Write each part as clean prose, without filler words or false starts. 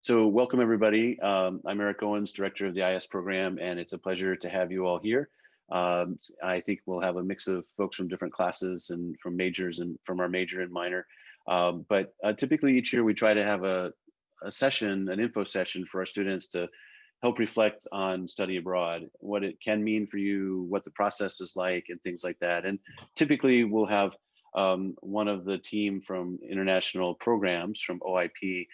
So welcome everybody. I'm Eric Owens, Director of the IS program, and it's a pleasure to have you all here. I think we'll have a mix of folks from different classes and from majors and from our major and minor. But typically each year we try to have a session, an info session for our students to help reflect on study abroad, what it can mean for you, what the process is like, and things like that. And typically we'll have one of the team from international programs from OIP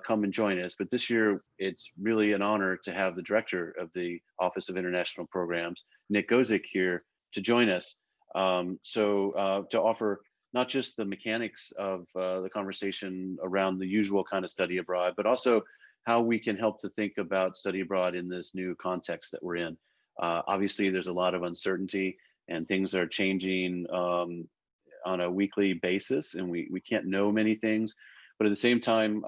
come and join us. But this year, it's really an honor to have the director of the Office of International Programs, Nick Gozik, here to join us. To offer not just the mechanics of the conversation around the usual kind of study abroad, but also how we can help to think about study abroad in this new context that we're in. Obviously, there's a lot of uncertainty and things are changing on a weekly basis, and we can't know many things. But at the same time,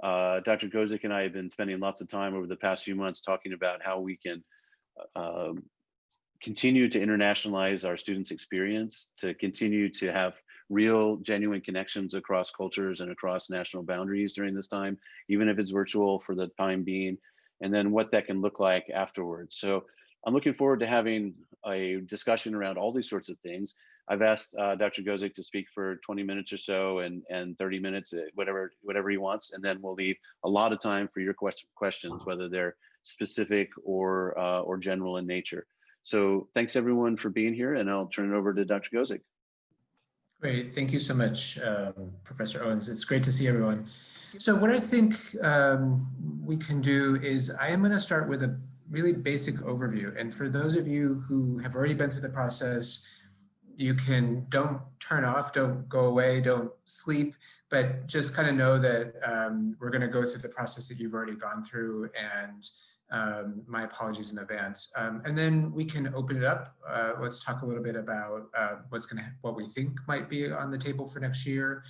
Dr. Gozik and I have been spending lots of time over the past few months talking about how we can continue to internationalize our students' experience, to continue to have real, genuine connections across cultures and across national boundaries during this time, even if it's virtual for the time being, and then what that can look like afterwards. So I'm looking forward to having a discussion around all these sorts of things. I've asked Dr. Gozik to speak for 20 minutes or so and 30 minutes, whatever he wants, and then we'll leave a lot of time for your questions, whether they're specific or general in nature. So thanks everyone for being here, and I'll turn it over to Dr. Gozik. Great, thank you so much, Professor Owens. It's great to see everyone. So what I think we can do is I am going to start with a really basic overview. And for those of you who have already been through the process, you don't turn off, don't go away, don't sleep, but just kind of know that we're going to go through the process that you've already gone through, and my apologies in advance. And then we can open it up. Let's talk a little bit about what we think might be on the table for next year.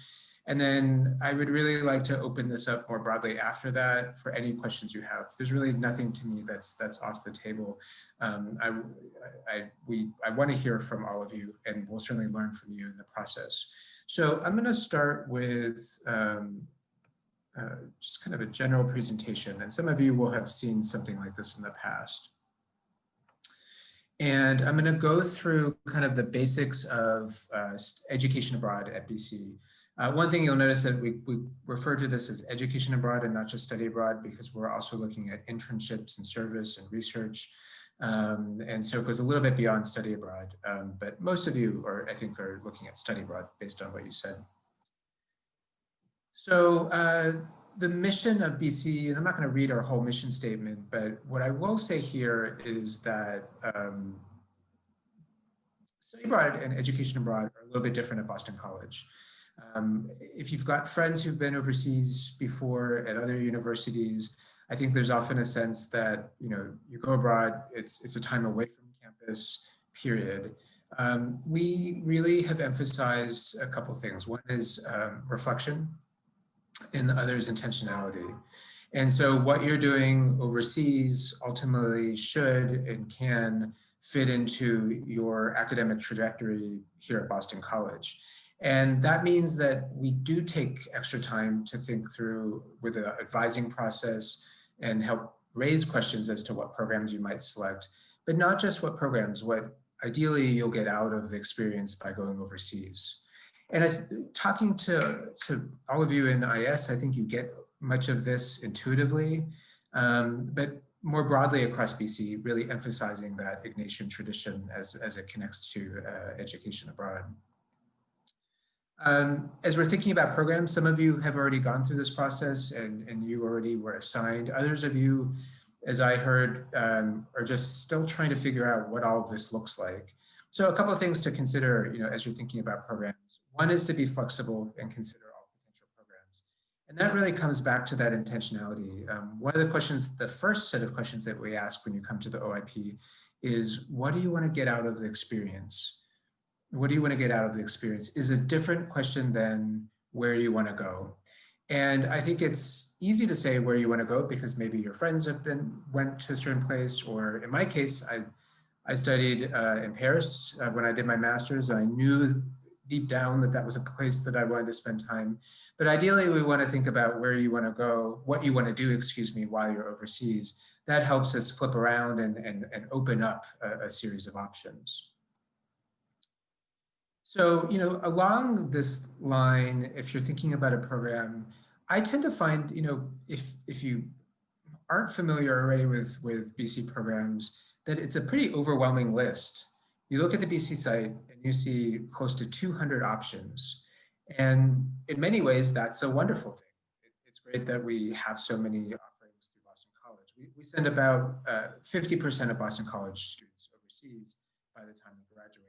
And then I would really like to open this up more broadly after that for any questions you have. There's really nothing to me that's off the table. I want to hear from all of you, and we'll certainly learn from you in the process. So I'm going to start with just kind of a general presentation, and some of you will have seen something like this in the past. And I'm going to go through kind of the basics of education abroad at BC. One thing you'll notice that we refer to this as education abroad and not just study abroad, because we're also looking at internships and service and research. And so it goes a little bit beyond study abroad, but most of you I think are looking at study abroad based on what you said. So the mission of BC, and I'm not going to read our whole mission statement, but what I will say here is that study abroad and education abroad are a little bit different at Boston College. If you've got friends who've been overseas before at other universities, I think there's often a sense that, you go abroad, it's a time away from campus, period. We really have emphasized a couple of things. One is reflection, and the other is intentionality. And so what you're doing overseas ultimately should and can fit into your academic trajectory here at Boston College. And that means that we do take extra time to think through with the advising process and help raise questions as to what programs you might select, but not just what programs, what ideally you'll get out of the experience by going overseas. And talking to all of you in IS, I think you get much of this intuitively, but more broadly across BC, really emphasizing that Ignatian tradition as it connects to education abroad. As we're thinking about programs, some of you have already gone through this process and you already were assigned. Others of you, as I heard, are just still trying to figure out what all of this looks like. So a couple of things to consider, as you're thinking about programs. One is to be flexible and consider all potential programs. And that really comes back to that intentionality. One of the questions, the first set of questions that we ask when you come to the OIP is, what do you want to get out of the experience? What do you want to get out of the experience is a different question than where you want to go. And I think it's easy to say where you want to go because maybe your friends went to a certain place, or in my case, I studied in Paris when I did my master's. I knew deep down that that was a place that I wanted to spend time. But ideally, we want to think about where you want to go, what you want to do, excuse me, while you're overseas. That helps us flip around and open up a series of options. So, along this line, if you're thinking about a program, I tend to find, if you aren't familiar already with BC programs, that it's a pretty overwhelming list. You look at the BC site and you see close to 200 options. And in many ways, that's a wonderful thing. It's great that we have so many offerings through Boston College. We send about 50% of Boston College students overseas by the time they graduate.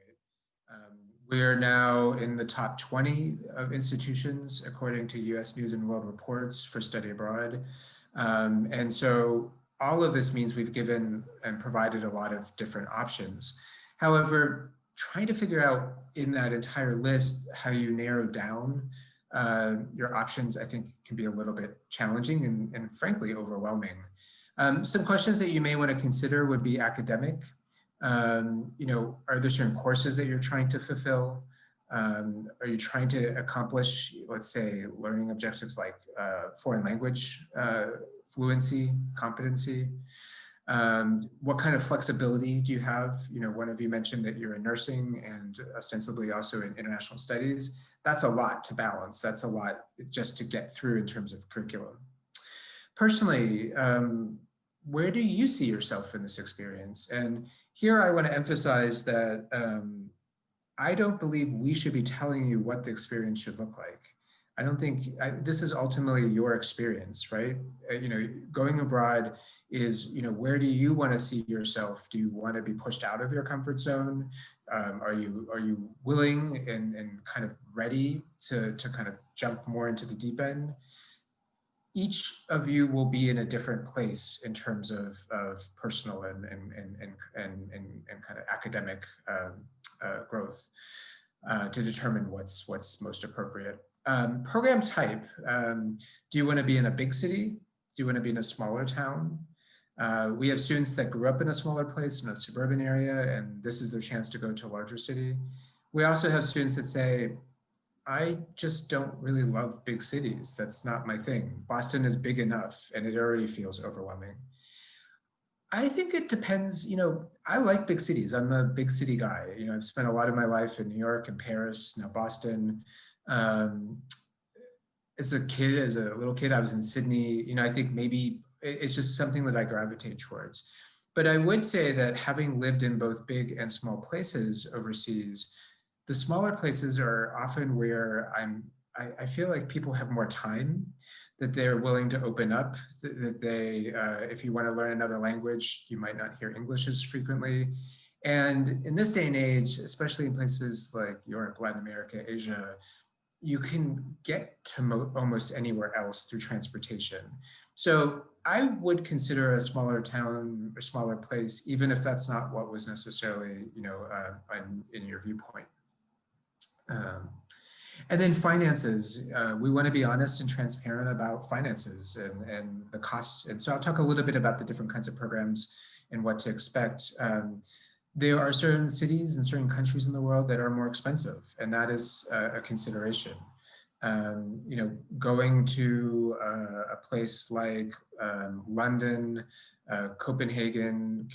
We are now in the top 20 of institutions, according to US News and World Reports for study abroad. And so all of this means we've given and provided a lot of different options. However, trying to figure out in that entire list how you narrow down your options, I think can be a little bit challenging and frankly overwhelming. Some questions that you may want to consider would be academic. Are there certain courses that you're trying to fulfill? Are you trying to accomplish, let's say, learning objectives like foreign language fluency, competency? What kind of flexibility do you have? One of you mentioned that you're in nursing and ostensibly also in international studies. That's a lot to balance. That's a lot just to get through in terms of curriculum. Personally, where do you see yourself in this experience? And here I want to emphasize that I don't believe we should be telling you what the experience should look like. I don't think this is ultimately your experience, right? Going abroad is, where do you want to see yourself? Do you want to be pushed out of your comfort zone? Are you willing and kind of ready to kind of jump more into the deep end? Each of you will be in a different place in terms of personal and kind of academic growth to determine what's most appropriate. Program type, do you want to be in a big city? Do you want to be in a smaller town? We have students that grew up in a smaller place, in a suburban area, and this is their chance to go to a larger city. We also have students that say, I just don't really love big cities. That's not my thing. Boston is big enough and it already feels overwhelming. I think it depends, I like big cities. I'm a big city guy. I've spent a lot of my life in New York and Paris, now Boston. As a little kid, I was in Sydney. I think maybe it's just something that I gravitate towards. But I would say that having lived in both big and small places overseas, the smaller places are often where I feel like people have more time, that they're willing to open up, that they, if you want to learn another language, you might not hear English as frequently. And in this day and age, especially in places like Europe, Latin America, Asia, you can get to almost anywhere else through transportation. So I would consider a smaller town or smaller place, even if that's not what was necessarily, in your viewpoint. And then finances, we want to be honest and transparent about finances and the costs. And so I'll talk a little bit about the different kinds of programs and what to expect. There are certain cities and certain countries in the world that are more expensive, and that is a consideration. Going to a place like London, Copenhagen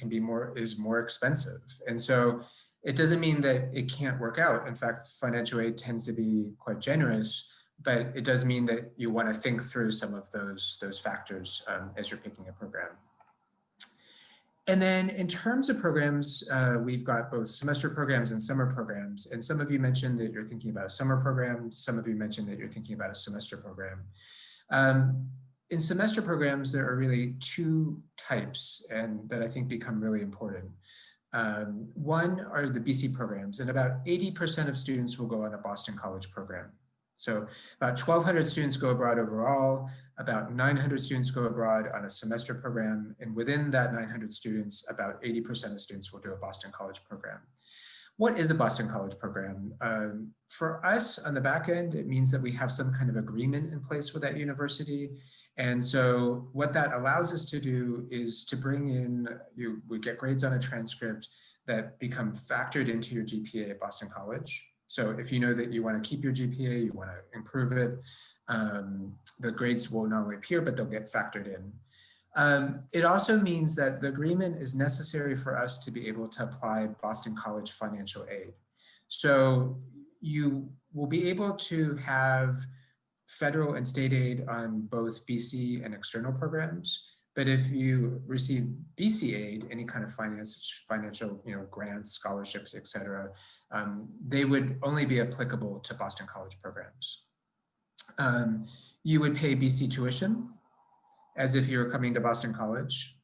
is more expensive. And so it doesn't mean that it can't work out. In fact, financial aid tends to be quite generous, but it does mean that you want to think through some of those factors as you're picking a program. And then in terms of programs, we've got both semester programs and summer programs. And some of you mentioned that you're thinking about a summer program. Some of you mentioned that you're thinking about a semester program. In semester programs, there are really two types and that I think become really important. One are the BC programs, and about 80% of students will go on a Boston College program. So about 1,200 students go abroad overall, about 900 students go abroad on a semester program, and within that 900 students, about 80% of students will do a Boston College program. What is a Boston College program? For us on the back end, it means that we have some kind of agreement in place with that university. And so what that allows us to do is to bring in, we get grades on a transcript that become factored into your GPA at Boston College. So if you know that you want to keep your GPA, you want to improve it, the grades will not only appear, but they'll get factored in. It also means that the agreement is necessary for us to be able to apply Boston College financial aid. So you will be able to have federal and state aid on both BC and external programs. But if you receive BC aid, any kind of financial, grants, scholarships, et cetera, they would only be applicable to Boston College programs. You would pay BC tuition as if you were coming to Boston College.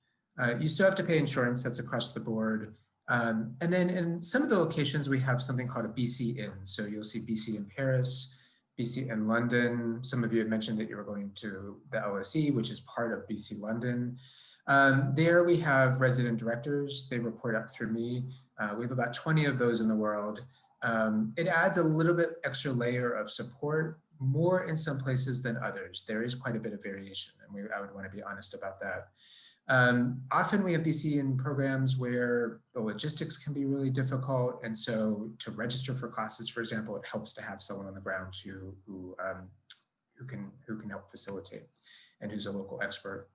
You still have to pay insurance, that's across the board. And then in some of the locations, we have something called a BC Inn. So you'll see BC in Paris, BC in London. Some of you had mentioned that you were going to the LSE, which is part of BC London. There we have resident directors. They report up through me. We have about 20 of those in the world. It adds a little bit extra layer of support, more in some places than others. There is quite a bit of variation, and I would want to be honest about that. Often we have BC in programs where the logistics can be really difficult. And so to register for classes, for example, it helps to have someone on the ground who can help facilitate and who's a local expert.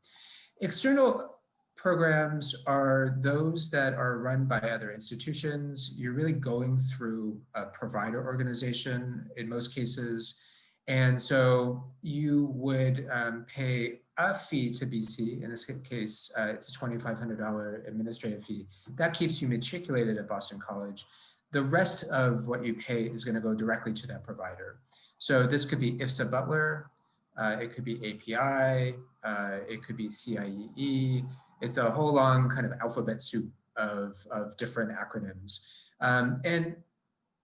External programs are those that are run by other institutions. You're really going through a provider organization in most cases. And so you would pay a fee to BC. In this case, it's a $2,500 administrative fee. That keeps you matriculated at Boston College. The rest of what you pay is going to go directly to that provider. So this could be IFSA Butler, it could be API, it could be CIEE. It's a whole long kind of alphabet soup of different acronyms. And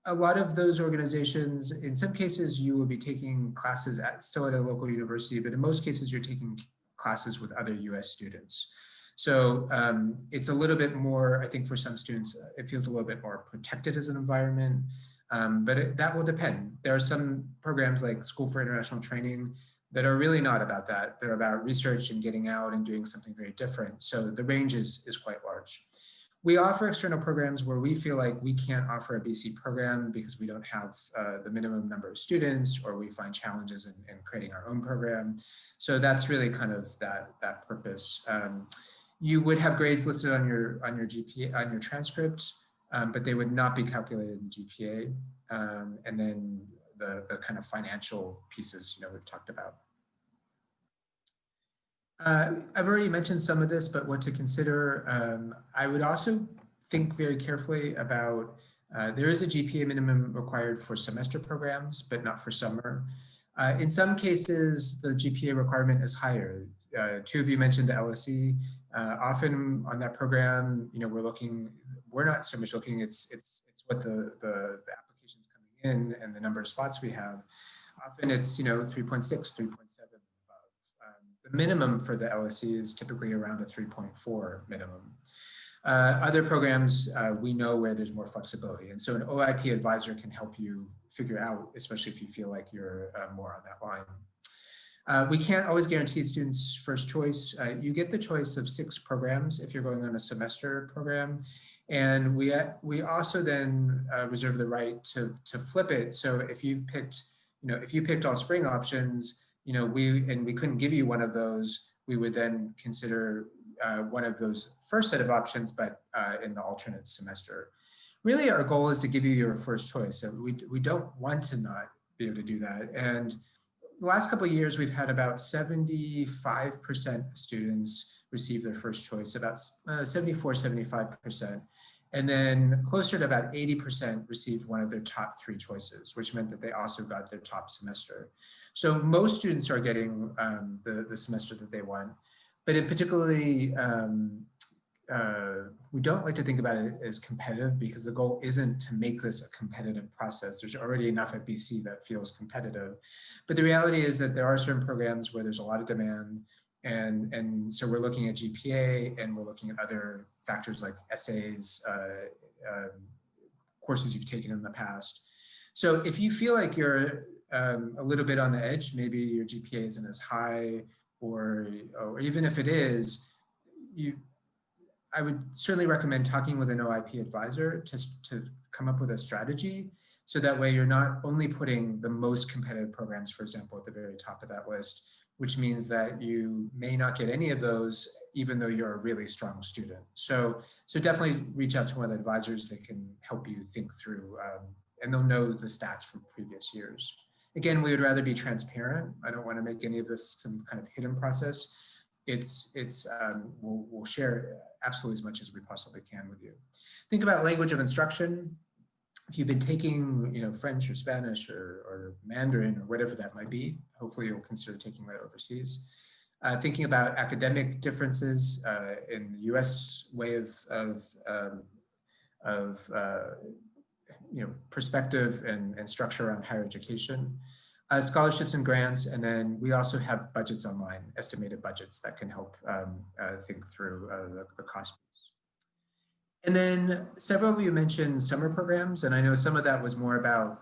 a lot of those organizations, in some cases, you will be taking classes still at a local university, but in most cases, you're taking classes with other US students. So it's a little bit more, I think for some students, it feels a little bit more protected as an environment, but that will depend. There are some programs like School for International Training that are really not about that. They're about research and getting out and doing something very different. So the range is quite large. We offer external programs where we feel like we can't offer a BC program because we don't have the minimum number of students, or we find challenges in creating our own program. So that's really kind of that purpose. You would have grades listed on your GPA, on your transcript, but they would not be calculated in GPA. And then the kind of financial pieces, we've talked about. I've already mentioned some of this, but what to consider, I would also think very carefully about, there is a GPA minimum required for semester programs, but not for summer. In some cases, the GPA requirement is higher. Two of you mentioned the LSE. Often on that program, we're not so much looking, it's what the applications coming in and the number of spots we have. Often it's, 3.6, 3.7. The minimum for the LSE is typically around a 3.4 minimum. Other programs, we know where there's more flexibility. And so an OIP advisor can help you figure out, especially if you feel like you're more on that line. We can't always guarantee students first choice. You get the choice of 6 programs if you're going on a semester program. And we also then reserve the right to flip it. So if you've picked, if you picked all spring options, we couldn't give you one of those, we would then consider one of those first set of options, but in the alternate semester. Really, our goal is to give you your first choice. So we don't want to not be able to do that. And the last couple of years, we've had about 75% of students receive their first choice, about 74, 75%. And then closer to about 80% received one of their top 3 choices, which meant that they also got their top semester. So most students are getting the semester that they want, but in particularly, we don't like to think about it as competitive because the goal isn't to make this a competitive process. There's already enough at BC that feels competitive. But the reality is that there are certain programs where there's a lot of demand. And so we're looking at GPA, and we're looking at other factors like essays, courses you've taken in the past. So if you feel like you're a little bit on the edge, maybe your GPA isn't as high, or even if it is, I would certainly recommend talking with an OIP advisor to come up with a strategy So that way you're not only putting the most competitive programs, for example, at the very top of that list, which means that you may not get any of those, even though you're a really strong student. So definitely reach out to one of the advisors that can help you think through, and they'll know the stats from previous years. Again, we would rather be transparent. I don't want to make any of this some kind of hidden process. We'll share absolutely as much as we possibly can with you. Think about language of instruction. If you've been taking, French or Spanish or Mandarin or whatever that might be, hopefully you'll consider taking that overseas. Thinking about academic differences in the U.S. way of perspective and structure around higher education. Scholarships and grants, and then we also have budgets online, estimated budgets that can help think through the cost piece. And then several of you mentioned summer programs, and I know some of that was more about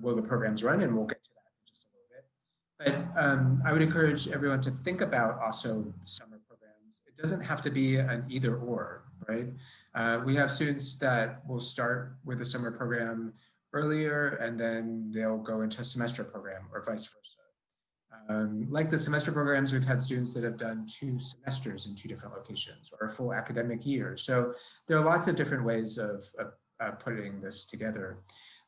will the programs run, and we'll get to that in just a little bit. But I would encourage everyone to think about also summer programs. It doesn't have to be an either or, right? We have students that will start with a summer program earlier, and then they'll go into a semester program or vice versa. Like the semester programs, we've had students that have done 2 semesters in 2 different locations or a full academic year. So there are lots of different ways of putting this together.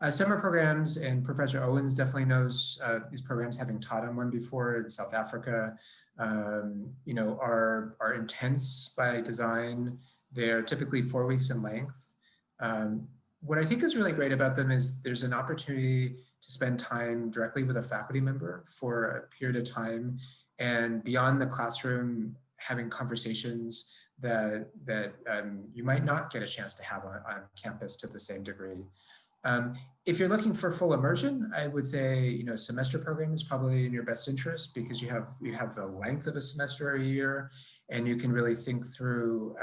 Summer programs, and Professor Owens definitely knows these programs, having taught on one before in South Africa, are intense by design. They're typically 4 weeks in length. What I think is really great about them is there's an opportunity to spend time directly with a faculty member for a period of time, and beyond the classroom, having conversations that you might not get a chance to have on campus to the same degree. If you're looking for full immersion, I would say semester program is probably in your best interest, because you have the length of a semester a year, and you can really think through.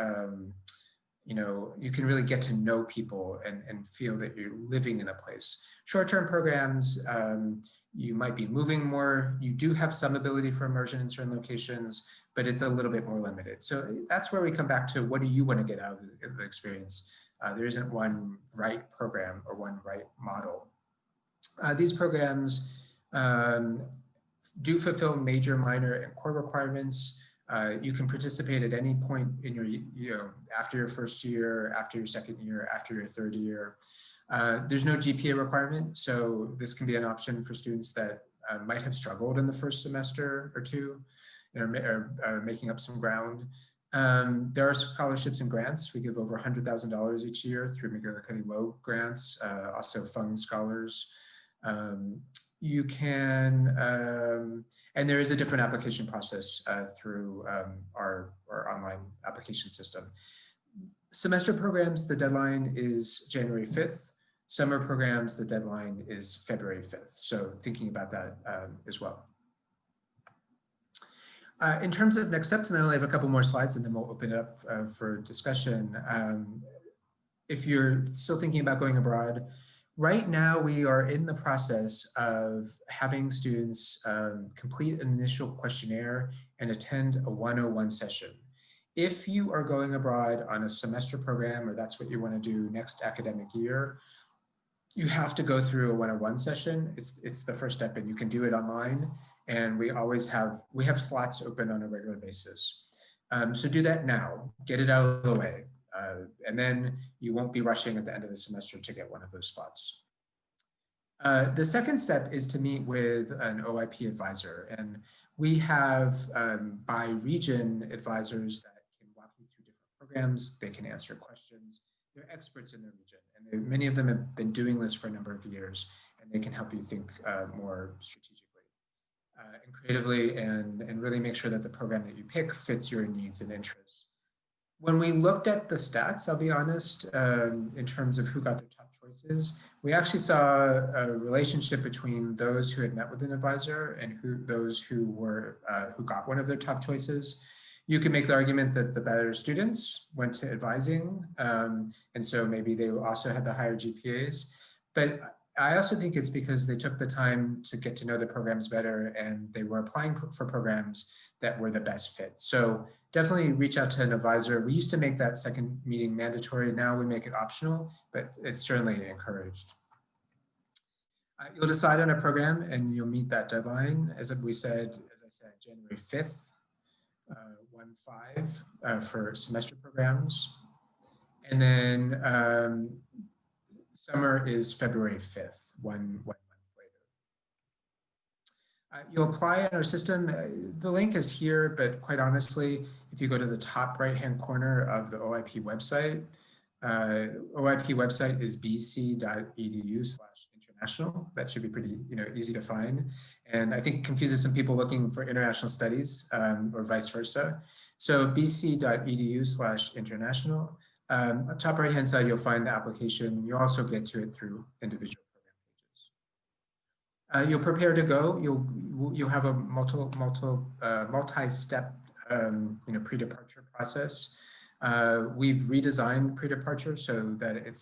You can really get to know people and feel that you're living in a place. Short-term programs, you might be moving more. You do have some ability for immersion in certain locations, but it's a little bit more limited. So that's where we come back to, what do you want to get out of the experience? There isn't one right program or one right model. These programs do fulfill major, minor, and core requirements. You can participate at any point in your, after your first year, after your second year, after your third year. There's no GPA requirement, so this can be an option for students that might have struggled in the first semester or two, or making up some ground. There are scholarships and grants. We give over $100,000 each year through McGill Cutting Work grants, also fund scholars. You can, and there is a different application process through our online application system. Semester programs, the deadline is January 5th. Summer programs, the deadline is February 5th. So thinking about that as well. In terms of next steps, and I only have a couple more slides and then we'll open it up for discussion. If you're still thinking about going abroad, right now we are in the process of having students complete an initial questionnaire and attend a 101 session. If you are going abroad on a semester program, or that's what you want to do next academic year, you have to go through a 101 session. It's the first step, and you can do it online. And we have slots open on a regular basis. So do that now, get it out of the way. And then you won't be rushing at the end of the semester to get one of those spots. The second step is to meet with an OIP advisor. And we have by region advisors that can walk you through different programs. They can answer questions. They're experts in their region. And many of them have been doing this for a number of years, and they can help you think more strategically and creatively, and really make sure that the program that you pick fits your needs and interests. When we looked at the stats, I'll be honest, in terms of who got their top choices, we actually saw a relationship between those who had met with an advisor and those who got one of their top choices. You can make the argument that the better students went to advising, and so maybe they also had the higher GPAs. But I also think it's because they took the time to get to know the programs better, and they were applying for programs that were the best fit. So definitely reach out to an advisor. We used to make that second meeting mandatory. Now we make it optional, but it's certainly encouraged. You'll decide on a program and you'll meet that deadline. As I said, January 5th, 1/5 for semester programs. And then summer is February 5th, one month later. You'll apply in our system. The link is here, but quite honestly, if you go to the top right-hand corner of the OIP website, OIP website is bc.edu/international. That should be pretty, easy to find. And I think confuses some people looking for international studies or vice versa. So bc.edu/international. Top right-hand side, you'll find the application. You also get to it through individual program pages. You'll prepare to go. You'll have a multi-step, pre-departure process. We've redesigned pre-departure so that it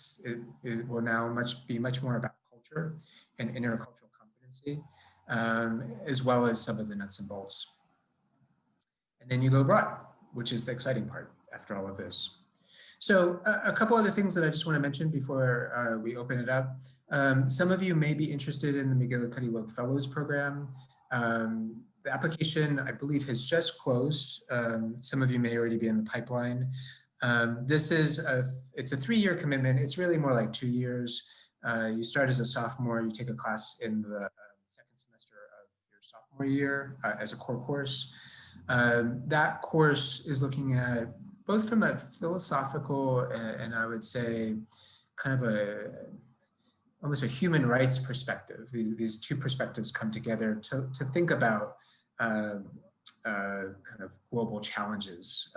will now be much more about culture and intercultural competency, as well as some of the nuts and bolts. And then you go abroad, which is the exciting part after all of this. So a couple other things that I just want to mention before we open it up. Some of you may be interested in the McGill Cutting Work Fellows Program. The application, I believe, has just closed. Some of you may already be in the pipeline. It's a 3-year commitment. It's really more like 2 years. You start as a sophomore, you take a class in the second semester of your sophomore year as a core course. That course is looking at both from a philosophical and I would say kind of almost a human rights perspective. These two perspectives come together to think about kind of global challenges,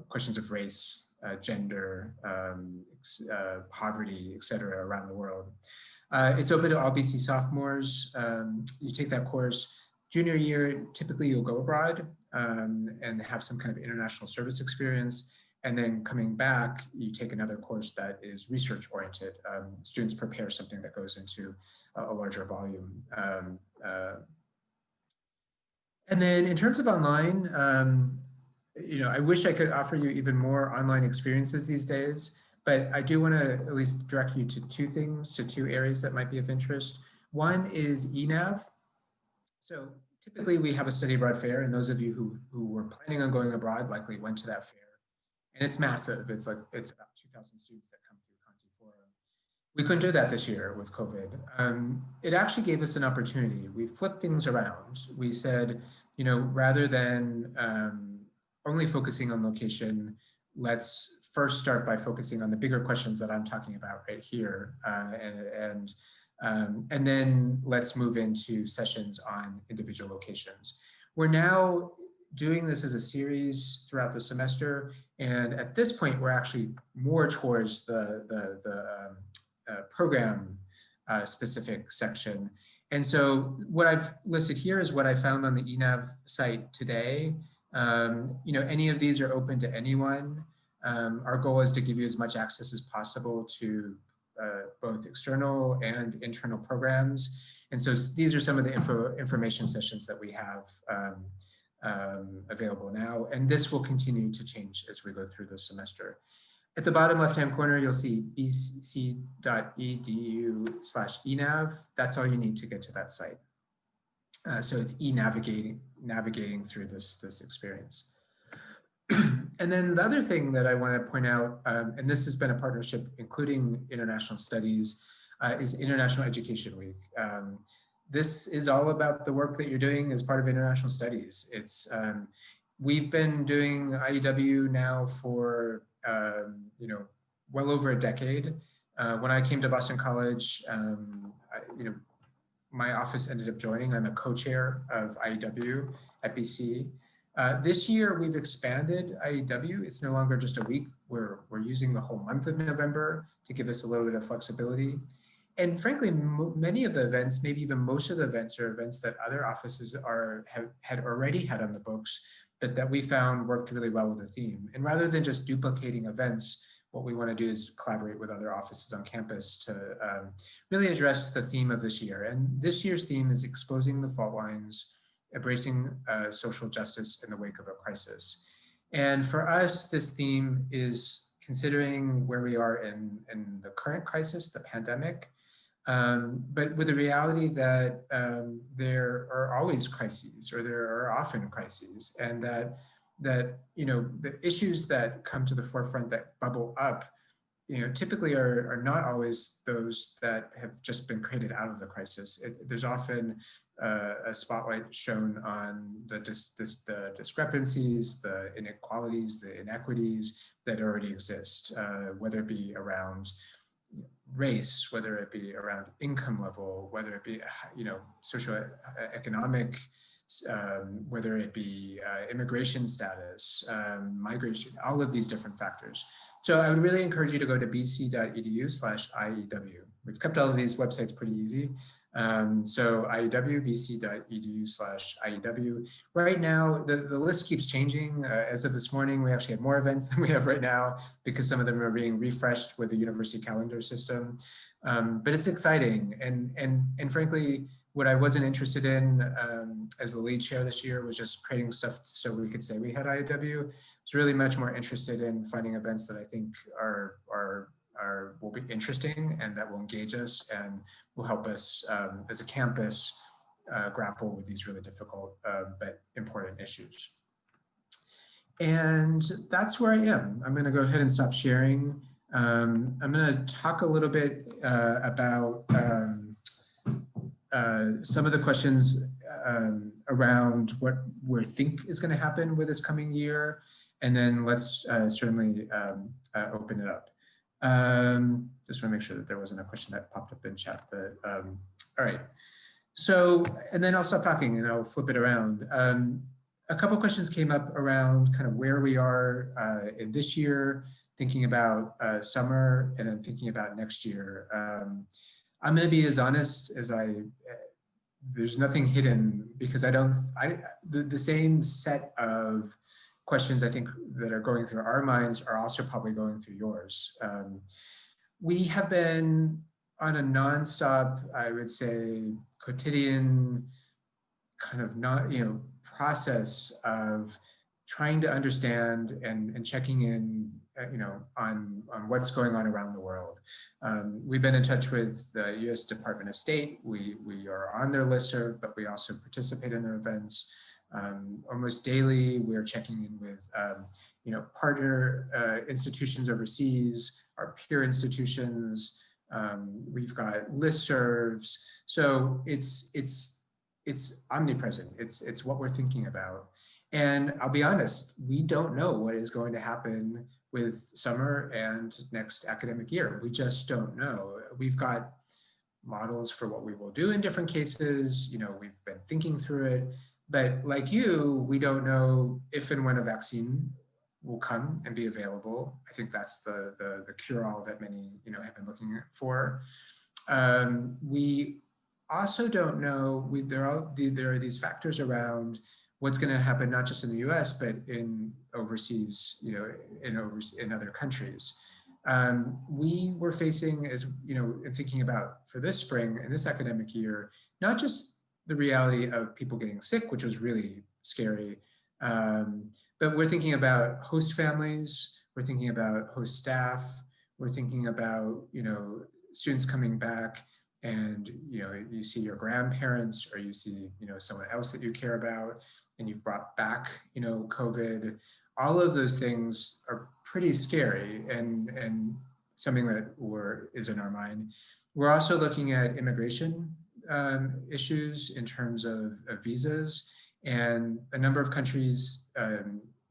questions of race, gender, poverty, et cetera, around the world. It's open to all BC sophomores. You take that course. Junior year, typically you'll go abroad and have some kind of international service experience. And then coming back, you take another course that is research oriented. Students prepare something that goes into a larger volume. And then in terms of online, I wish I could offer you even more online experiences these days, but I do want to at least direct you to two areas that might be of interest. One is eNav. So typically we have a study abroad fair, and those of you who were planning on going abroad likely went to that fair. And it's massive. It's about 2,000 students that come through Conti Forum. We couldn't do that this year with COVID. It actually gave us an opportunity. We flipped things around. We said, rather than only focusing on location, let's first start by focusing on the bigger questions that I'm talking about right here. And then let's move into sessions on individual locations. We're now doing this as a series throughout the semester. And at this point, we're actually more towards the program specific section. And so what I've listed here is what I found on the eNav site today. Any of these are open to anyone. Our goal is to give you as much access as possible to both external and internal programs. And so these are some of the information sessions that we have available now. And this will continue to change as we go through the semester. At the bottom left-hand corner, you'll see bc.edu/eNav. That's all you need to get to that site. So it's navigating through this experience. And then the other thing that I want to point out, and this has been a partnership including international studies, is International Education Week. This is all about the work that you're doing as part of international studies. We've been doing IEW now for well over a decade. When I came to Boston College, my office ended up joining. I'm a co-chair of IEW at BC. This year we've expanded IEW. It's no longer just a week. We're using the whole month of November to give us a little bit of flexibility. And frankly, many of the events, maybe even most of the events, are events that other offices had already had on the books, but that we found worked really well with the theme. And rather than just duplicating events, what we want to do is collaborate with other offices on campus to really address the theme of this year. And this year's theme is exposing the fault lines, embracing social justice in the wake of a crisis. And for us, this theme is considering where we are in the current crisis, the pandemic, But with the reality that there are always crises, or there are often crises, and that the issues that come to the forefront that bubble up, typically are not always those that have just been created out of the crisis. There's often a spotlight shown on the discrepancies, the inequalities, the inequities that already exist, whether it be around race, whether it be around income level, whether it be socioeconomic, whether it be immigration status, migration, all of these different factors. So I would really encourage you to go to bc.edu/IEW. We've kept all of these websites pretty easy. So IEW, bc.edu/IEW. Right now, the list keeps changing. As of this morning, we actually have more events than we have right now because some of them are being refreshed with the university calendar system. But it's exciting. And frankly, what I wasn't interested in as the lead chair this year was just creating stuff so we could say we had IEW. I was really much more interested in finding events that I think will be interesting and that will engage us and will help us as a campus grapple with these really difficult but important issues. And that's where I am. I'm going to go ahead and stop sharing. I'm going to talk a little bit about some of the questions around what we think is going to happen with this coming year. And then let's certainly open it up. Just want to make sure that there wasn't a question that popped up in chat. All right. So, and then I'll stop talking and I'll flip it around. A couple questions came up around kind of where we are in this year, thinking about summer, and then thinking about next year. I'm going to be as honest as there's nothing hidden because the same set of questions I think that are going through our minds are also probably going through yours. We have been on a nonstop, I would say, quotidian kind of process of trying to understand and checking in, on what's going on around the world. We've been in touch with the U.S. Department of State. We are on their listserv, but we also participate in their events. Almost daily, we're checking in with, partner institutions overseas, our peer institutions. We've got listservs. So it's omnipresent. It's what we're thinking about. And I'll be honest, we don't know what is going to happen with summer and next academic year. We just don't know. We've got models for what we will do in different cases. We've been thinking through it, but like you, we don't know if and when a vaccine will come and be available. I think that's the cure-all that many, have been looking for. We also don't know, there are these factors around what's going to happen, not just in the US, but in overseas, in other countries. We were facing, as in thinking about for this spring and this academic year, not just the reality of people getting sick, which was really scary, but we're thinking about host families, we're thinking about host staff, we're thinking about, students coming back, and you see your grandparents, or you see someone else that you care about, and you've brought back COVID. All of those things are pretty scary and something that is in our mind. We're also looking at immigration issues in terms of visas, and a number of countries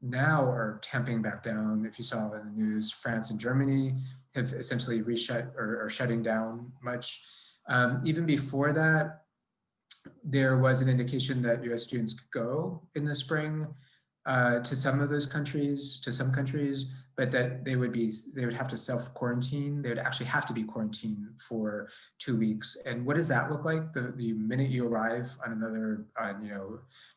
now are tamping back down. If you saw in the news, France and Germany have essentially reshut or are shutting down much. Even before that, there was an indication that US students could go in the spring to some countries, but that they would have to self-quarantine. They would actually have to be quarantined for 2 weeks. And what does that look like? The minute you arrive on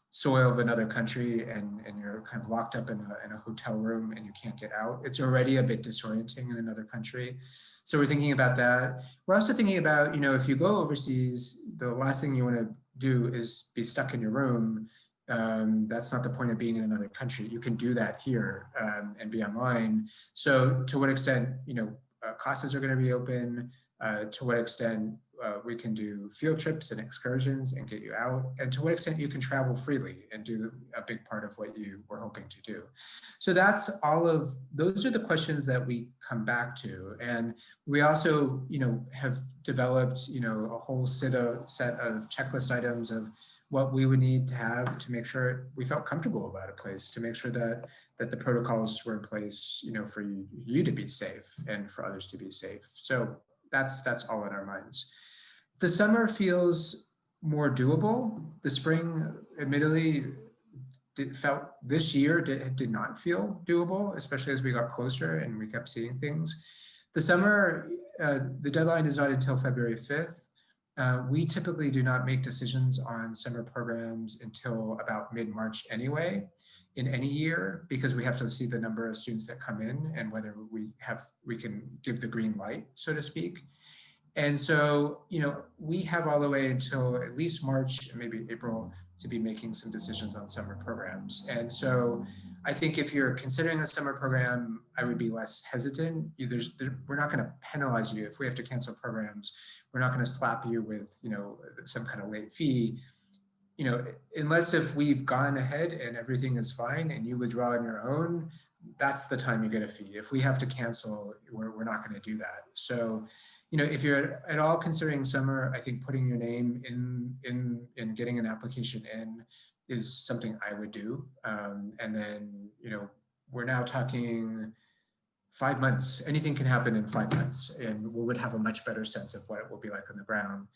soil of another country and you're kind of locked up in a hotel room and you can't get out, it's already a bit disorienting in another country. So we're thinking about that. We're also thinking about, if you go overseas, the last thing you want to do is be stuck in your room. That's not the point of being in another country. You can do that here and be online. So to what extent, classes are going to be open, to what extent we can do field trips and excursions and get you out, and to what extent you can travel freely and do a big part of what you were hoping to do. So that's those are the questions that we come back to. And we also, have developed, a whole set of checklist items of what we would need to have to make sure we felt comfortable about a place, to make sure that the protocols were in place, for you to be safe and for others to be safe. So that's all in our minds. The summer feels more doable. The spring, admittedly, this year did not feel doable, especially as we got closer and we kept seeing things. The summer, the deadline is not until February 5th. We typically do not make decisions on summer programs until about mid-March anyway, in any year, because we have to see the number of students that come in and whether we can give the green light, so to speak. And so, we have all the way until at least March and maybe April to be making some decisions on summer programs. And so I think if you're considering a summer program, I would be less hesitant. We're not going to penalize you if we have to cancel programs. We're not going to slap you with, some kind of late fee, unless if we've gone ahead and everything is fine and you withdraw on your own, that's the time you get a fee. If we have to cancel, we're not going to do that. So, if you're at all considering summer, I think putting your name in getting an application in is something I would do. And then, we're now talking 5 months. Anything can happen in 5 months, and we would have a much better sense of what it will be like on the ground.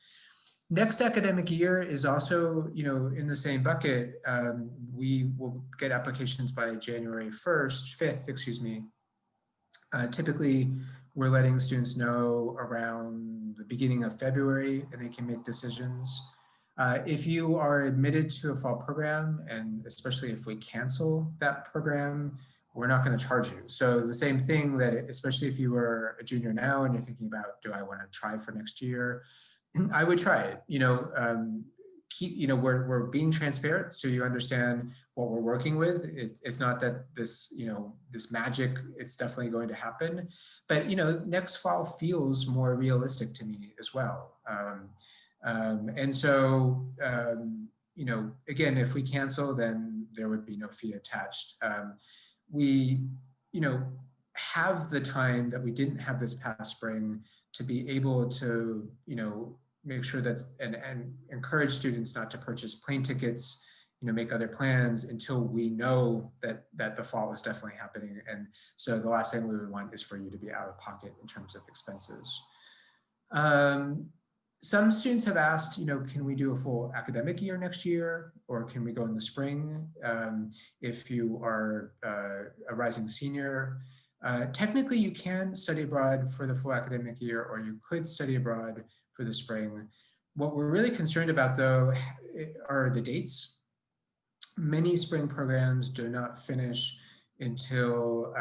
Next academic year is also, in the same bucket. We will get applications by January 5th, excuse me. Typically, we're letting students know around the beginning of February, and they can make decisions. If you are admitted to a fall program, and especially if we cancel that program, we're not going to charge you. So the same thing that, especially if you were a junior now and you're thinking about, do I want to try for next year? I would try it. We're being transparent, so you understand what we're working with. It's not that this, this magic, it's definitely going to happen, but next fall feels more realistic to me as well. And so, again, if we cancel, then there would be no fee attached. We, have the time that we didn't have this past spring to be able to, make sure that and encourage students not to purchase plane tickets, make other plans until we know that the fall is definitely happening. And so the last thing we would want is for you to be out of pocket in terms of expenses. Some students have asked, can we do a full academic year next year, or can we go in the spring? If you are a rising senior, technically you can study abroad for the full academic year, or you could study abroad for the spring. What we're really concerned about, though, are the dates. Many spring programs do not finish until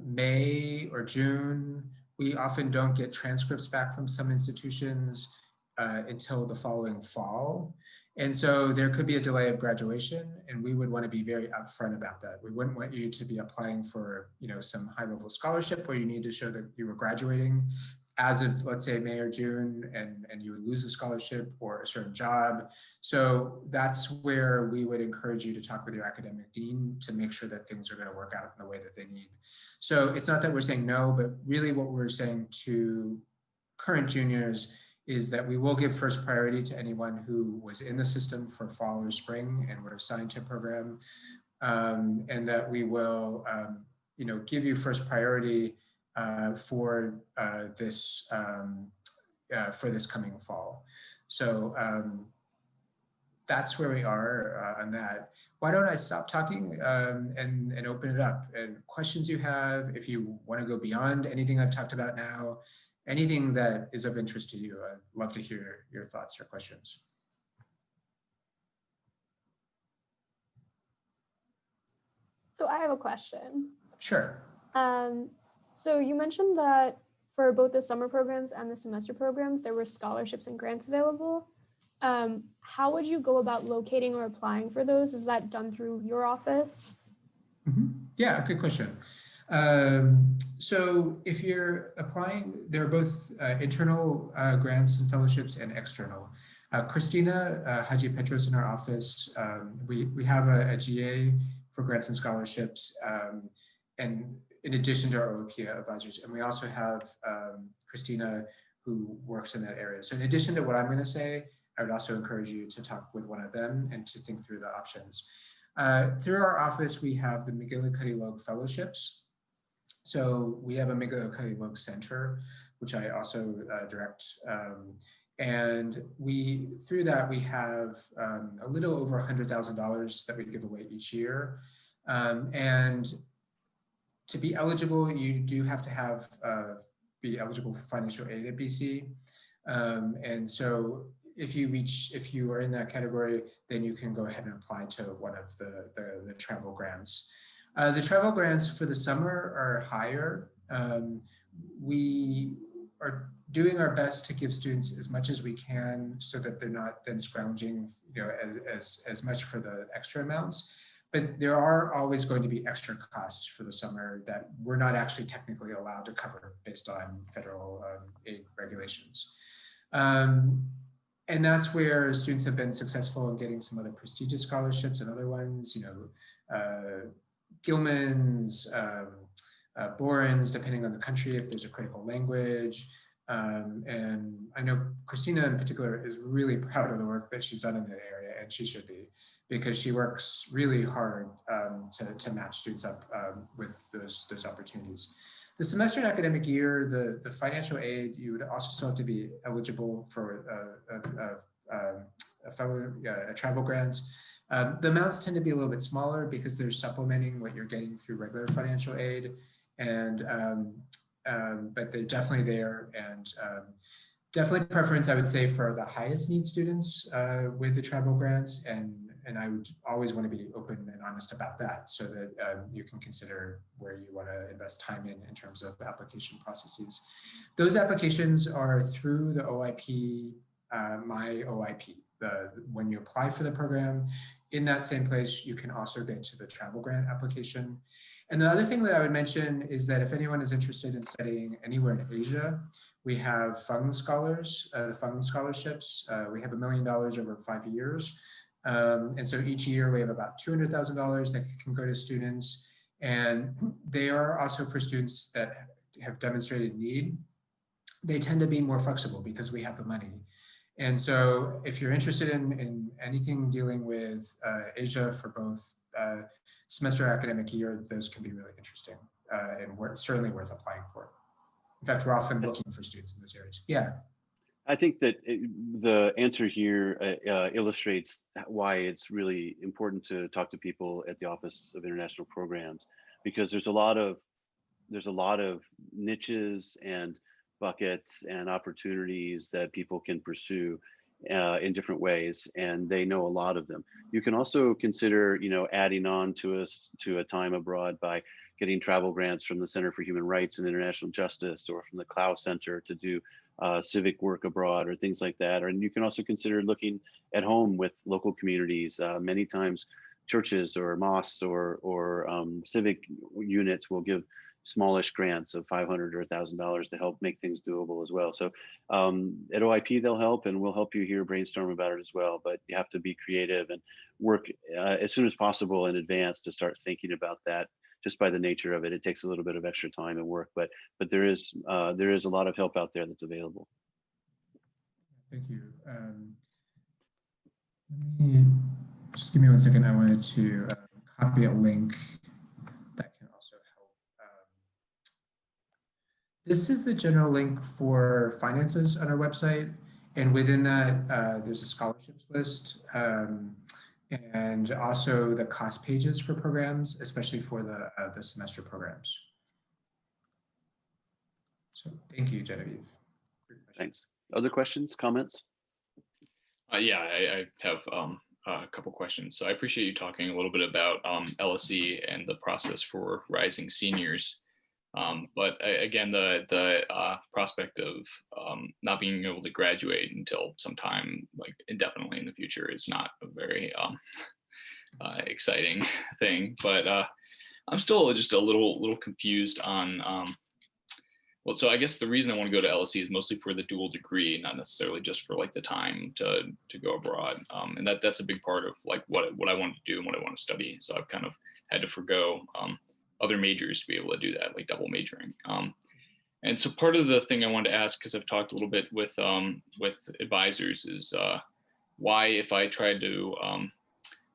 May or June. We often don't get transcripts back from some institutions until the following fall. And so there could be a delay of graduation, and we would want to be very upfront about that. We wouldn't want you to be applying for, some high-level scholarship where you need to show that you were graduating as of, let's say, May or June, and you would lose a scholarship or a certain job. So that's where we would encourage you to talk with your academic dean to make sure that things are going to work out in the way that they need. So it's not that we're saying no, but really what we're saying to current juniors is that we will give first priority to anyone who was in the system for fall or spring and were assigned to a program, and that we will, give you first priority for this coming fall. So that's where we are on that. Why don't I stop talking and open it up? And questions you have, if you want to go beyond anything I've talked about now, anything that is of interest to you, I'd love to hear your thoughts or questions. So I have a question. Sure. So you mentioned that for both the summer programs and the semester programs, there were scholarships and grants available. How would you go about locating or applying for those? Is that done through your office? Mm-hmm. Yeah, good question. So if you're applying, there are both internal grants and fellowships and external. Christina Haji Petros in our office, we have a GA for grants and scholarships, and in addition to our OPA advisors, and we also have Christina who works in that area. So in addition to what I'm going to say, I would also encourage you to talk with one of them and to think through the options. Through our office, we have the McGill Cutting Work fellowships. So we have a McGill Cutting Work Center, which I also direct. And through that, we have a little over $100,000 that we give away each year. And to be eligible, you do have to be eligible for financial aid at BC. And so if you are in that category, then you can go ahead and apply to one of the travel grants. The travel grants for the summer are higher. We are doing our best to give students as much as we can so that they're not then scrounging, as much for the extra amounts. But there are always going to be extra costs for the summer that we're not actually technically allowed to cover based on federal aid regulations. And that's where students have been successful in getting some other prestigious scholarships and other ones, Gilman's, Boren's, depending on the country, if there's a critical language. And I know Christina in particular is really proud of the work that she's done in that area, and she should be, because she works really hard to match students up with those opportunities. The semester and academic year, the financial aid, you would also still have to be eligible for a travel grant. The amounts tend to be a little bit smaller because they're supplementing what you're getting through regular financial aid, and but they're definitely there, and definitely preference, I would say, for the highest need students with the travel grants, and I would always want to be open and honest about that so that you can consider where you want to invest time in terms of application processes. Those applications are through the OIP, My OIP. When you apply for the program, in that same place, you can also get to the travel grant application. And the other thing that I would mention is that if anyone is interested in studying anywhere in Asia, we have Fung Scholars, Fung Scholarships. We have $1 million over 5 years. And so each year we have about $200,000 that can go to students. And they are also for students that have demonstrated need. They tend to be more flexible because we have the money. And so if you're interested in anything dealing with Asia for both semester or academic year, those can be really interesting and certainly worth applying for. In fact, we're often looking for students in those areas. Yeah. I think that the answer here illustrates why it's really important to talk to people at the Office of International Programs, because there's a lot of niches and buckets and opportunities that people can pursue in different ways, and they know a lot of them. You can also consider, adding on to a time abroad by getting travel grants from the Center for Human Rights and International Justice, or from the Clow Center to do civic work abroad or things like that. And you can also consider looking at home with local communities. Many times churches or mosques or civic units will give smallish grants of $500 or $1,000 to help make things doable as well. So at OIP, they'll help, and we'll help you here brainstorm about it as well. But you have to be creative and work as soon as possible in advance to start thinking about that. Just by the nature of it, it takes a little bit of extra time and work, but there is a lot of help out there that's available. Thank you. Just give me 1 second. I wanted to copy a link that can also help. This is the general link for finances on our website, and within that, there's a scholarships list. And also the cost pages for programs, especially for the semester programs. So thank you, Genevieve. Thanks. Other questions, comments? Yeah, I have a couple questions. So I appreciate you talking a little bit about LSE and the process for rising seniors. But again, the prospect of not being able to graduate until sometime like indefinitely in the future is not a very exciting thing. But I'm still just a little confused on well, so I guess the reason I want to go to LSE is mostly for the dual degree, not necessarily just for like the time to go abroad. And that's a big part of like what I want to do and what I want to study. So I've kind of had to forego other majors to be able to do that, like double majoring. And so part of the thing I wanted to ask, because I've talked a little bit with advisors, is why, if I tried to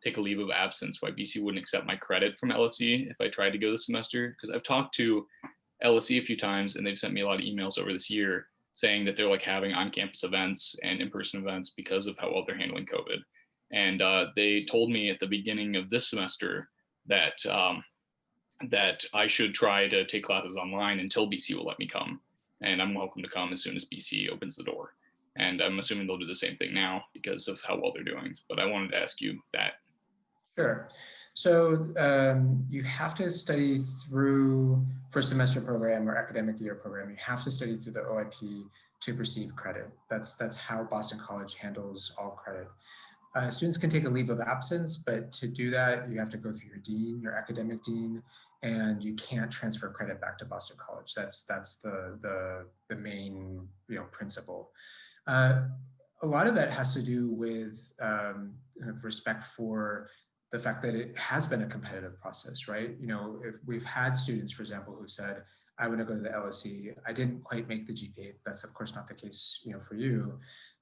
take a leave of absence, why BC wouldn't accept my credit from LSE if I tried to go this semester. Because I've talked to LSE a few times, and they've sent me a lot of emails over this year saying that they're like having on-campus events and in-person events because of how well they're handling COVID. And they told me at the beginning of this semester that that I should try to take classes online until BC will let me come. And I'm welcome to come as soon as BC opens the door. And I'm assuming they'll do the same thing now because of how well they're doing. But I wanted to ask you that. Sure. So you have to study through first semester program or academic year program. You have to study through the OIP to receive credit. That's how Boston College handles all credit. Students can take a leave of absence, but to do that, you have to go through your dean, your academic dean, and you can't transfer credit back to Boston College. That's the main principle. A lot of that has to do with respect for the fact that it has been a competitive process, right? If we've had students, for example, who said, I want to go to the LSE, I didn't quite make the GPA. That's of course not the case, for you.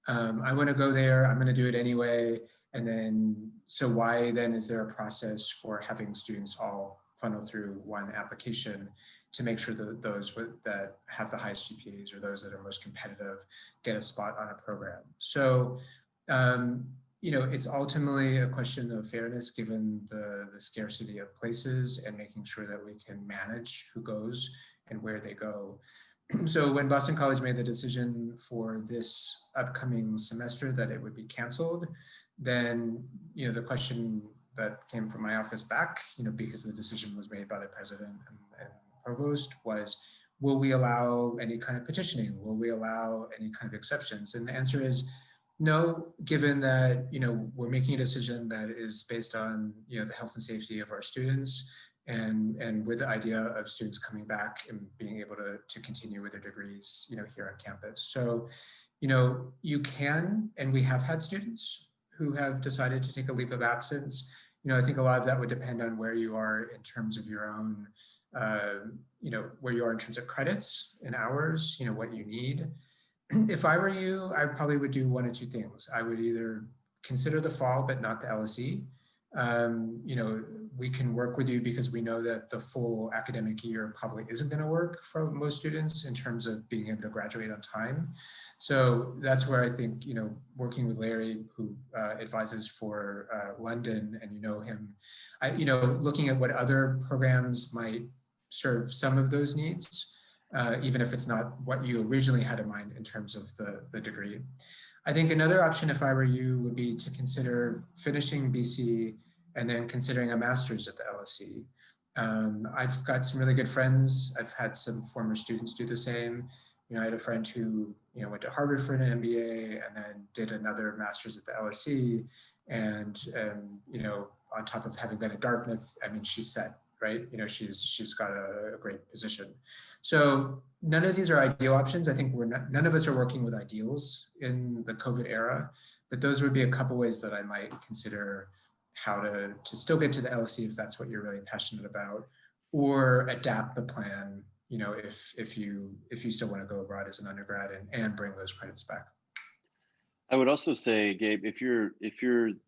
I want to go there, I'm going to do it anyway. And then, so why then is there a process for having students all funnel through one application to make sure that those that have the highest GPAs or those that are most competitive get a spot on a program? So, it's ultimately a question of fairness given the scarcity of places and making sure that we can manage who goes and where they go. So when Boston College made the decision for this upcoming semester that it would be canceled, then, the question that came from my office back, because the decision was made by the president and provost was, will we allow any kind of petitioning? Will we allow any kind of exceptions? And the answer is no, given that, we're making a decision that is based on, the health and safety of our students and with the idea of students coming back and being able to continue with their degrees, here on campus. So, you can, and we have had students who have decided to take a leave of absence. I think a lot of that would depend on where you are in terms of your own, where you are in terms of credits and hours, what you need. If I were you, I probably would do one of two things. I would either consider the fall, but not the LSE. We can work with you because we know that the full academic year probably isn't going to work for most students in terms of being able to graduate on time. So that's where I think, working with Larry, who advises for London, and him, looking at what other programs might serve some of those needs, even if it's not what you originally had in mind in terms of the degree. I think another option, if I were you, would be to consider finishing BC and then considering a master's at the LSE. I've got some really good friends. I've had some former students do the same. I had a friend who went to Harvard for an MBA and then did another master's at the LSE. And on top of having been at Dartmouth, I mean, she's set, right? She's got a great position. So none of these are ideal options. I think none of us are working with ideals in the COVID era, but those would be a couple ways that I might consider how to still get to the LSE if that's what you're really passionate about, or adapt the plan, if you still want to go abroad as an undergrad and bring those credits back. I would also say, Gabe, if you're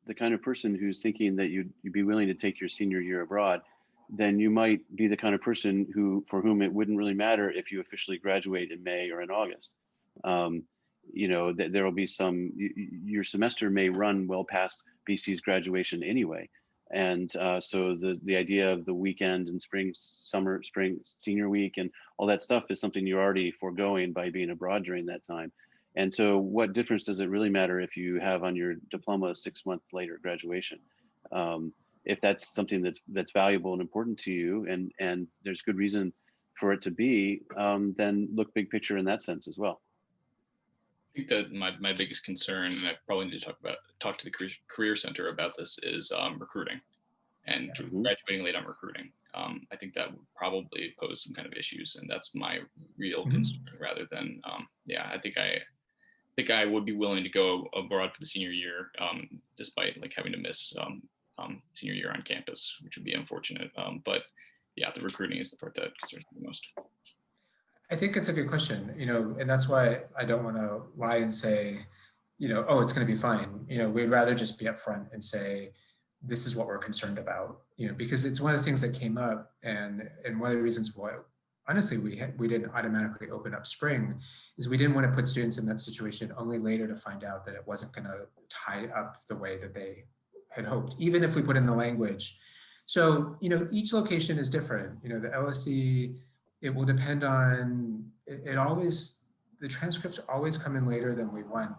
the kind of person who's thinking that you'd be willing to take your senior year abroad, then you might be the kind of person for whom it wouldn't really matter if you officially graduate in May or in August. There will be your semester may run well past BC's graduation anyway. And so the idea of the weekend and spring, senior week and all that stuff is something you're already foregoing by being abroad during that time. And so what difference does it really matter if you have on your diploma a 6-month later graduation? If that's something that's valuable and important to you and there's good reason for it to be, then look big picture in that sense as well. I think that my biggest concern, and I probably need to talk to the Career Center about this, is recruiting and graduating late on recruiting. I think that would probably pose some kind of issues, and that's my real Mhm. concern rather than, yeah, I think I would be willing to go abroad for the senior year, despite like having to miss senior year on campus, which would be unfortunate. But yeah, the recruiting is the part that concerns me the most. I think it's a good question, and that's why I don't want to lie and say, oh, it's going to be fine. We'd rather just be upfront and say, this is what we're concerned about, because it's one of the things that came up, and one of the reasons why, honestly, we didn't automatically open up spring is we didn't want to put students in that situation only later to find out that it wasn't going to tie up the way that they had hoped, even if we put in the language. So, each location is different. The LSE, it will depend on, the transcripts always come in later than we want.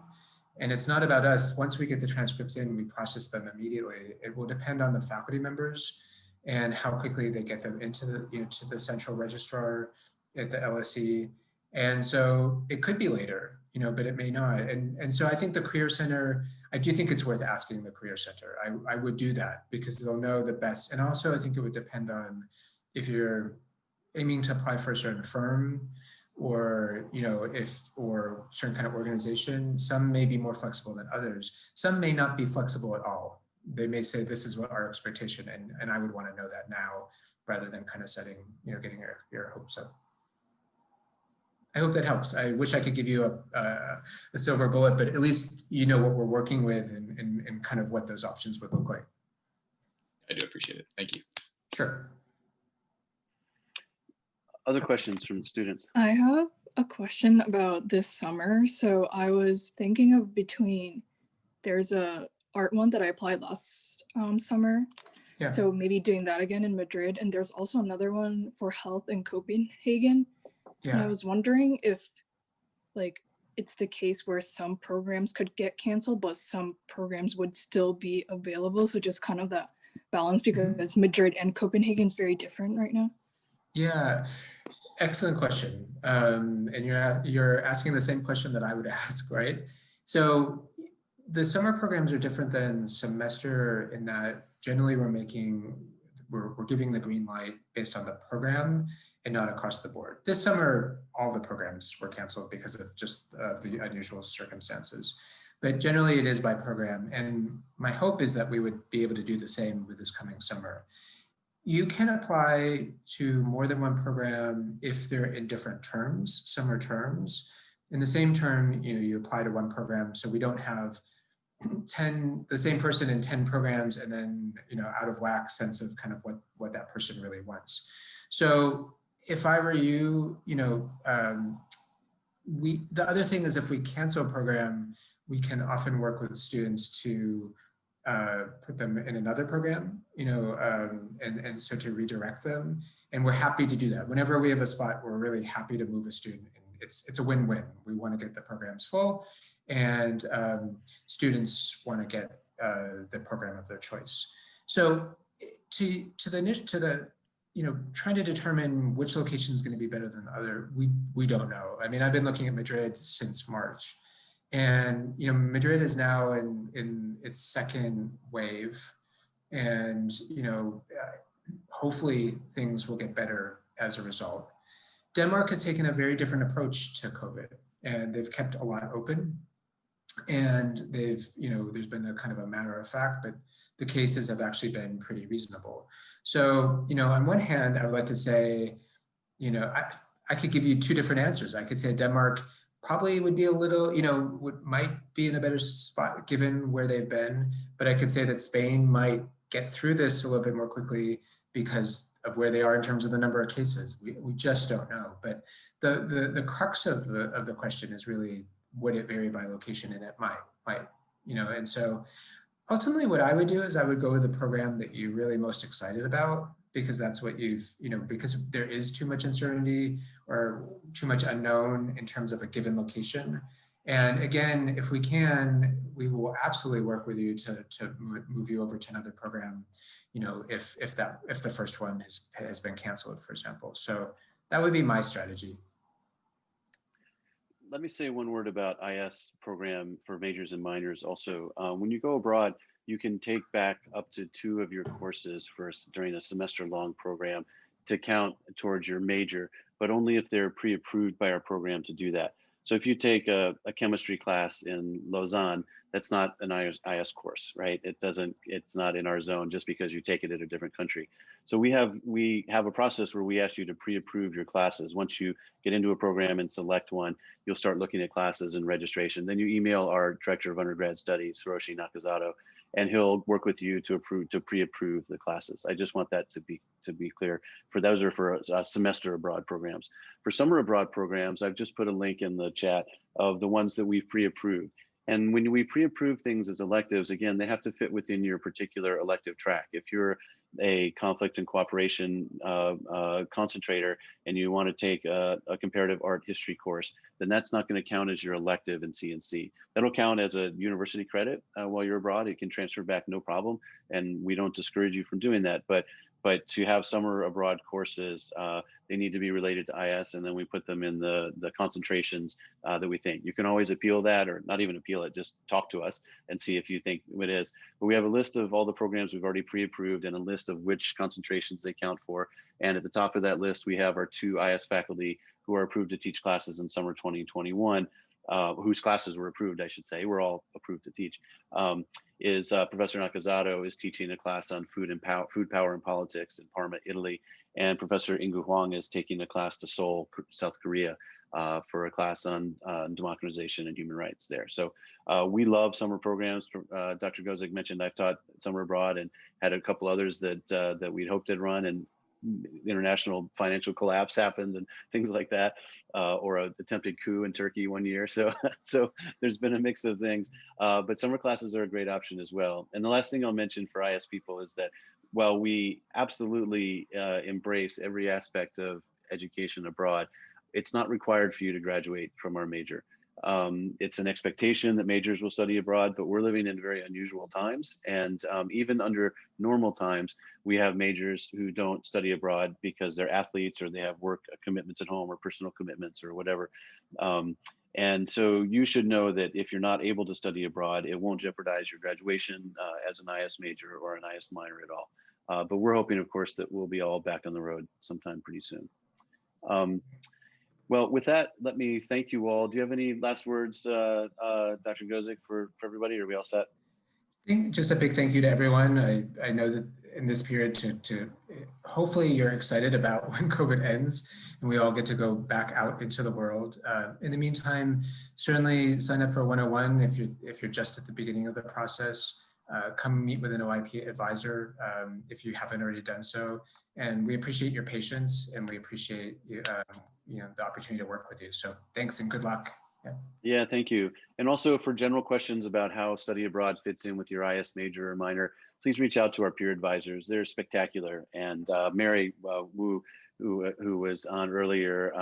And it's not about us. Once we get the transcripts in, we process them immediately. It will depend on the faculty members and how quickly they get them into the, to the central registrar at the LSE. And so it could be later, but it may not. And so I think the Career Center, I do think it's worth asking the Career Center. I would do that because they'll know the best. And also I think it would depend on if you're aiming to apply for a certain firm or or certain kind of organization. Some may be more flexible than others. Some may not be flexible at all. They may say this is what our expectation, and I would want to know that now rather than kind of setting, getting your hopes up. I hope that helps. I wish I could give you a silver bullet, but at least you know what we're working with and kind of what those options would look like. I do appreciate it. Thank you. Sure. Other questions from students? I have a question about this summer. So I was thinking of there's a art one that I applied last summer. Yeah. So maybe doing that again in Madrid. And there's also another one for health in Copenhagen. Yeah. And I was wondering if it's the case where some programs could get canceled, but some programs would still be available. So just kind of that balance because Madrid and Copenhagen is very different right now. Yeah, excellent question. And you're asking the same question that I would ask, right? So the summer programs are different than semester in that generally we're giving the green light based on the program and not across the board. This summer, all the programs were canceled because of just the unusual circumstances. But generally it is by program. And my hope is that we would be able to do the same with this coming summer. You can apply to more than one program if they're in different terms, summer terms. In the same term, you apply to one program, so we don't have the same person in 10 programs and then, out of whack sense of kind of what that person really wants. So if I were you, the other thing is if we cancel a program, we can often work with students to put them in another program, and so to redirect them. And we're happy to do that. Whenever we have a spot, we're really happy to move a student. And it's a win-win. We want to get the programs full, and students want to get the program of their choice. So to the trying to determine which location is going to be better than the other, we don't know. I mean, I've been looking at Madrid since March. And Madrid is now in its second wave, and hopefully things will get better as a result. Denmark has taken a very different approach to COVID, and they've kept a lot open, and there's been a kind of a matter of fact, but the cases have actually been pretty reasonable. So on one hand, I would like to say, I could give you two different answers. I could say Denmark probably would be a little, might be in a better spot given where they've been. But I could say that Spain might get through this a little bit more quickly because of where they are in terms of the number of cases. We just don't know. But the crux of the question is really, would it vary by location? And it might, and so ultimately what I would do is I would go with the program that you're really most excited about, because that's what because there is too much uncertainty or too much unknown in terms of a given location. And again, if we can, we will absolutely work with you to move you over to another program, if the first one has been canceled, for example. So that would be my strategy. Let me say one word about IS program for majors and minors also. When you go abroad, you can take back up to 2 of your courses during a semester-long program to count towards your major, but only if they're pre-approved by our program to do that. So if you take a chemistry class in Lausanne, that's not an IS course, right? It's not in our zone just because you take it in a different country. So we have a process where we ask you to pre-approve your classes. Once you get into a program and select one, you'll start looking at classes and registration. Then you email our director of undergrad studies, Hiroshi Nakazato, and he'll work with you to pre-approve the classes. I just want that to be clear. For those are for semester abroad programs. For summer abroad programs, I've just put a link in the chat of the ones that we've pre-approved. And when we pre-approve things as electives, again, they have to fit within your particular elective track. If you're a conflict and cooperation concentrator and you want to take a comparative art history course, then that's not going to count as your elective in CNC. That'll count as a university credit while you're abroad. It can transfer back no problem, and we don't discourage you from doing that. But to have summer abroad courses, they need to be related to IS, and then we put them in the concentrations that we think. You can always appeal that, or not even appeal it, just talk to us and see if you think it is. But we have a list of all the programs we've already pre-approved and a list of which concentrations they count for. And at the top of that list, we have our 2 IS faculty who are approved to teach classes in summer 2021, whose classes were approved, I should say. We're all approved to teach. Professor Nakazato is teaching a class on food power and politics in Parma, Italy. And Professor Ingu Huang is taking a class to Seoul, South Korea, for a class on democratization and human rights there. So we love summer programs. Dr. Gozik mentioned I've taught summer abroad and had a couple others that we'd hoped to run, and international financial collapse happened and things like that, or an attempted coup in Turkey one year. So there's been a mix of things, but summer classes are a great option as well. And the last thing I'll mention for IS people is that while we absolutely embrace every aspect of education abroad, it's not required for you to graduate from our major. It's an expectation that majors will study abroad, but we're living in very unusual times. And even under normal times, we have majors who don't study abroad because they're athletes or they have work commitments at home or personal commitments or whatever. And so you should know that if you're not able to study abroad, it won't jeopardize your graduation as an IS major or an IS minor at all. But we're hoping, of course, that we'll be all back on the road sometime pretty soon. Well, with that, let me thank you all. Do you have any last words, Dr. Gozik, for everybody? Are we all set? Just a big thank you to everyone. I know that in this period to hopefully you're excited about when COVID ends and we all get to go back out into the world. In the meantime, certainly sign up for 101 if you're just at the beginning of the process. Come meet with an OIP advisor if you haven't already done so. And we appreciate your patience and we appreciate the opportunity to work with you. So thanks and good luck. Yeah, thank you. And also for general questions about how study abroad fits in with your IS major or minor, please reach out to our peer advisors. They're spectacular. And Mary Wu, who was on earlier,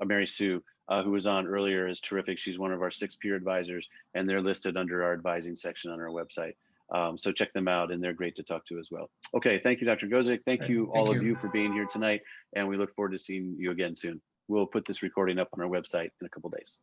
Mary Sue, who was on earlier, is terrific. She's one of our 6 peer advisors, and they're listed under our advising section on our website. So check them out, and they're great to talk to as well. Okay, thank you, Dr. Gozik. Thank you, all of you for being here tonight, and we look forward to seeing you again soon. We'll put this recording up on our website in a couple days.